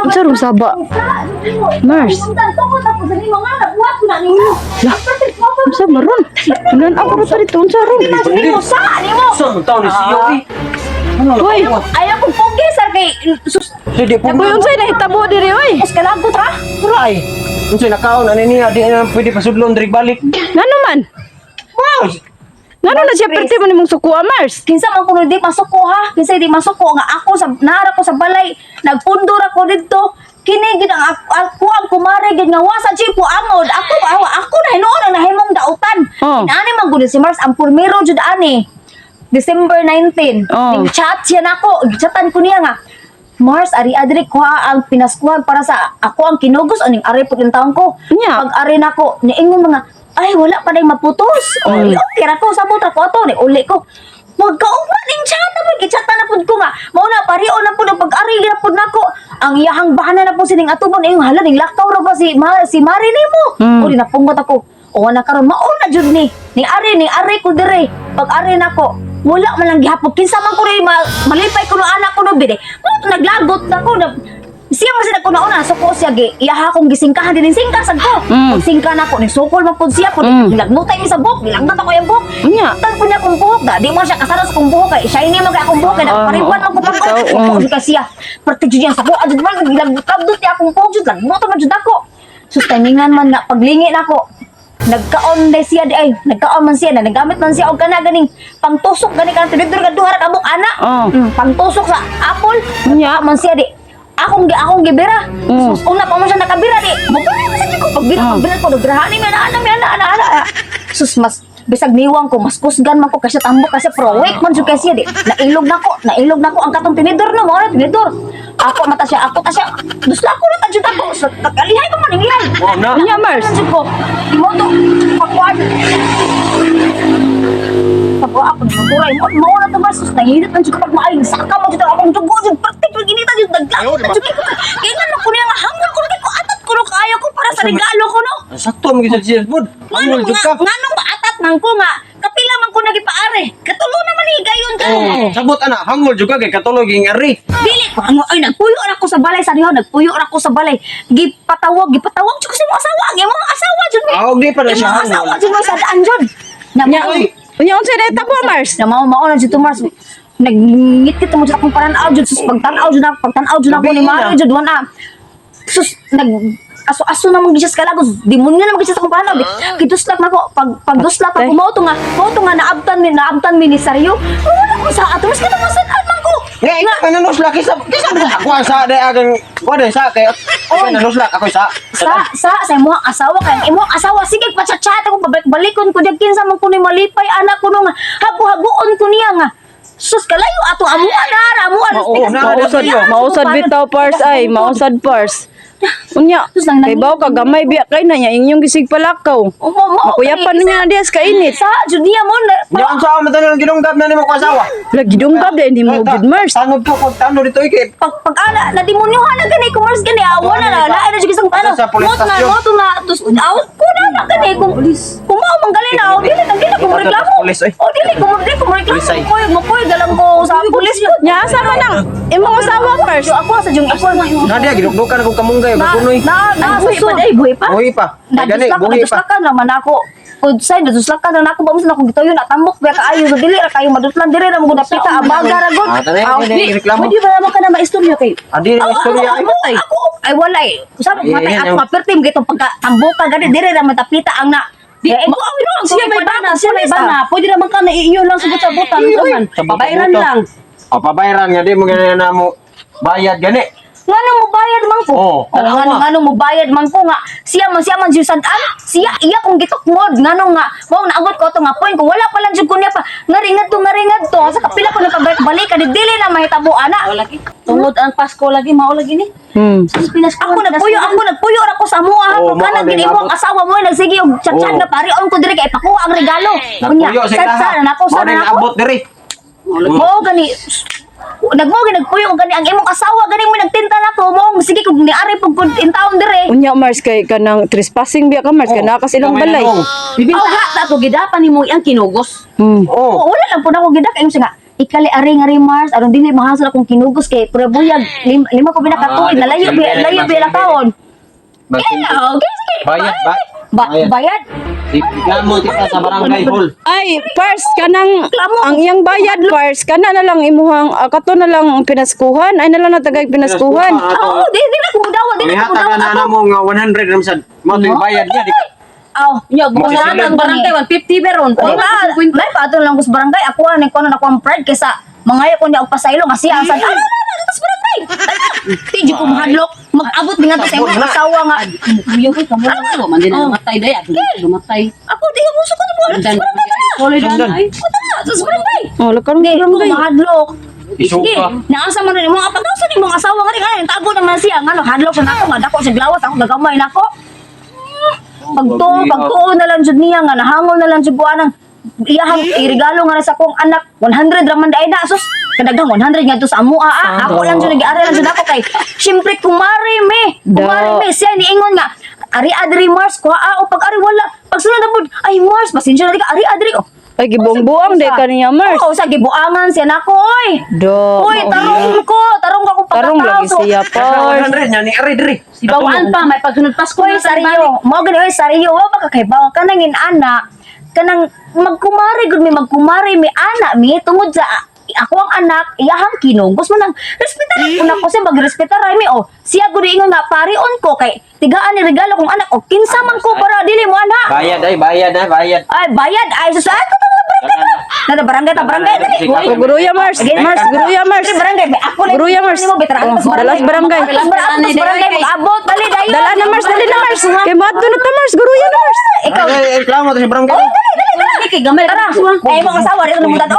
Unsa ron saba? Mars. Lah, unsa maron? Nan ako ra dito unsa ron? Saan taon ni siyo eh? Hoy, Ayaw kong pogi sa kay Hindi po. boy unsay nahitabo diri oy? Eskalagot ra. Kuray. Unsay nakaon ani niya di na pwede pasudlon diri balik. Ngano man? Wow. Ngano na siya perti mo nimong sukuha Mars? Kinsa man kuno di masuko ha? Kinsa di masuko nga ako sa nara ko sa balay, nagpundor ako didto. Kini gid ang ako ang kumare gid nga wasa chipo angod. Ako na hinuon ang nahimong dautan. Oh. Inani man gud si Mars ang pulmero jud ani. December 19. Oh. Ning chat siya nako, chatan ko niya nga. Mars, ari kuha ang pinaskuhan para sa ako ang kinugos o ning ari po yung taon ko. Nya. Pag ari nako, niingon mga, ay wala pa na maputos. O, okay ra ko, sabot ra ko ato, ni uli ko. Magkaupa ning chat na po, gichatan na po ko nga. Mauna, pariyo na po na pag-ari na po nako. Ang iyahang bahana na po sining atubon, yung hala, ning lakaw ra ba si Mari ni mo. O, di napungot ako. O, nakaroon, mauna jud ni. Ning ari ko dire. Pag-ari nako, wala man lang gihapon. Kinsa man ko rin malipay ko no anak ko no bide. Naglagot na ko na siya man sila ko na una. So ko siya iyaha kong gisingkahan din singkasan ko. Pag singka na ko, nisukol man po siya po. Nilagnutay niya sa buhok. Nilagnut ako yung buhok. Nya. Tan ko niya akong buhok. Di mo siya kasara sa akong buhok. Shiny man kaya akong buhok. Kaya nakaparibuan man ko pa ko. Pagpapos ka siya. Pati dyan sa buhok. Adyo man, nilagnut niya akong buhok. Nilagnut man dyan ako. Sus, timingan man na paglingi na ako. Nagkaon day siya di ay nagkaon man siya na nagamit man siya og kana ganing pangtusok gani kan tidor ka duha ka buk ana pangtusok sa apple Nya. man siya di akong gibira sus una pa man siya nakabira di mabili man siya ko pagbira ko nagrahani mi ana sus mas bisag niwang ko mas kusgan man ko kasi tambok kasi pro week man jud kasi di nailog nako ang katong tinidor na mo tinidor ako mata siya ako ta siya dusla ko na tajud ako sa kalihay ko man inglan Wow na. Nya Mars. Jud ko imo to pakuan pagwa ako nagburay mo na to mas nahihirap man jud pag maayo saka mo jud akong dugo jud praktik jud ginita jud naglaot jud ko kailan ko niya nga hangol ko ko atat ko kaayo ko para sa regalo ko no Sakto mo gid sa food. Ano jud ka? nganong maatat man ko nga kapila man ko nagipaare katulo naman ni gayon ka Sabot ana, hangol jud ka kay katulog ing ari. dili ko ay nagpuyo ra ko sa balay sa diho nagpuyo ra ko sa balay gipatawag jud ko sa mga asawa ang mga asawa jud ni Aw di pa na siya mga asawa hangol. jud mo sa daan jud na Nya. mo Unya unsay nahitabo Mars? na mao na jud to Mars nagngit mo jud akong paranaw jud sus pagtan-aw jud ako ni Mari jud wala sus aso-aso na mong gisas kalagos demonyo na mong gisas akong paranaw kiduslak na ko pag duslak ako mo to nga naabtan mi ni Saryo wala ko sa ato mas kita masan-an man ko Nga ikaw nanuslak kisa ako sa day agang wala sa kay nanuslak ako sa sa imong asawa kay imong asawa sige pa-chat ako balikon ko dagkin sa man ko ni malipay anak ko nung hago-hagoon ko niya nga sus kalayo ato amuan Mausad bitaw pars ay, mausad pars. Unya, Sus, lang kay baw ka gamay biya kay na niya inyong gisig palakaw. Makuyapan niya dias ka init. sa judia mo Nya ang sa mata nang ginunggab na nimo ko asawa. Lagi dunggab din hindi mo good Mars. Tanod ko pag tanod dito ikay. pag ala na demonyohan na gani commerce gani awa na na jud isang ano Sa police station. mo to nga tus out ko na gani kung mao manggali na dili nang gina ko reklamo Police, oy. o dili ko Police, ay. reklamo mo koy dalang ko sa pulis ko Nya asa man ang imong asawa Mars. ako sa jung ipon Nadia gidukdukan ako kamunggay kunoy. na buhi pa Buhi pa. Gani buhi pa. Naduslakan naman ako. Kudsay, naduslakan na ako. Bamus na akong gitayo na tambok. Kaya kaayo sa dili. Kayo maduslan dili. Naman ko napita. Abaga ragon. Tanay reklamo. Pwede ba naman ka na maistorya kay? Adi na istorya ay. Ako. Ay wala eh. Sabi ko matay ako. Mapirtim gito. Pagka tambokan. Gani dili naman tapita ang na. Siya may bana. Pwede naman ka na iyo lang sabot-sabotan. Pabayran lang. O pabayran nga di mo ganyan na mo bayad gani. Ngano mo bayad man ko? Oo, ngano mo bayad man ko nga. Siya man jud sad-an. Siya iya kong gitukmod ngano nga. Mao naabot ko to nga point ko wala pa lang jud ko niya pa. Ngaringad to. Sa kapila ko nagpabalik ka dili na mahitabo ana. Lagi. Tungod ang Pasko lagi mao lagi ni. Sus Pinas ako nagpuyo ra ko sa mua Oo, kana gid mo ang asawa mo nagsige og chat-chat na pari on ko diri kay pakuha ang regalo. Nagpuyo sa Sa na ako sa Mo na ako. abot diri. Mo gani nagpuyo og gani ang imong asawa gani mo nagtinta nako mo sige kog niari pug intawon dire. Unya Mars kay kanang trespassing biya ka Mars kana ka silang balay. Bibinta ha ta to gidapan nimo ang kinugos. Oh. Wala lang po na ako gidak ayun siya nga. ikali-ari Mars, aron dili mahasol akong kinugos kay prebuyag lima ko binakatuig na layo biya kaon. Okay, sige. Bayad. Iklamo kita sa barangay hall. Ay, first kanang Reklamo. ang iyang bayad first kana na lang imuhang kato na lang ang pinaskuhan ay na lang natagay pinaskuhan. Oo, di na ko daw, di May na ko hatag daw. na na mo nga 100 ramsad. Mo to yung bayad niya di ka. Nya Magsisilan. ang barangay 150 beron. May pato lang ko sa barangay ako ani ko na ang pride kaysa mangayo ko niya og pasaylo nga siya sa sa barangay. Tiyo ko mahadlok. Mag-abot mi nga to sa imong asawa nga. Yung ko kamo lang ako, man din namatay day, ako lumatay. Ako di ka muso ko na mo. Dan solid Sundan. ay. Sa barangay. Oh, lakar Hindi, mo ko mahadlok. Isuka. Sige, naasa man rin mga pagkasa ni mga asawa nga rin. Ay, tago naman siya. Nga, hadlok siya na ako. Nga, dako siya glawas. Ako gagamay na ako. Pagtuon na lang jud niya nga. Nahangol na lang jud buwan ng iyahang irigalo nga na sa akong anak. 100 raman da ida. Sus, kadagang 100 nga to sa amua. Ako lang jud nag-aaral lang jud ako kay. Siyempre, kumari me. Kumari me. Siya niingon nga. Ari adri Mars, kuha o pag ari wala. Pag sunod na po, ay Mars, pasensya na di ka. Ari adri. Oh, Ay gibong-buang de kaniya Mars. oo, sa gibuangan siya na ko, oy. Do. Uy, tarong ko kung Tarong lagi pagkatao. siya Kaya first. 100 niya ni Ari diri. Si bawaan pa, may pagsunod Pasko Uy, na sa sariyo. Mo gani oy, sariyo. Wa ba ka kay bawang kanang ana. Kanang magkumari gud mi magkumari mi ana mi tungod sa ako ang anak, iyahang kinugos mo nang respetar ko na ko siya magrespetar ay mi oh. Siya gud ingon nga parion ko kay tigaan ni regalo kong anak o kinsa man ko para dili mo ana. Bayad ay bayad. Ay bayad ay sa saan ko na barangay dali. Oh, Guruya Mars. Mars, Guruya Mars. Dali, barangay ako lang. Guruya Mars. Mo betra Oh, dalas barangay. barangay mag-abot dali dayo. Dala na Mars, dali na Mars. Kay maadto na ta Mars, Guruya na Mars. Ikaw. Ay, reklamo to sa barangay. Dali. Kay gamay Tara. Ay mo asawa rin mo tataw.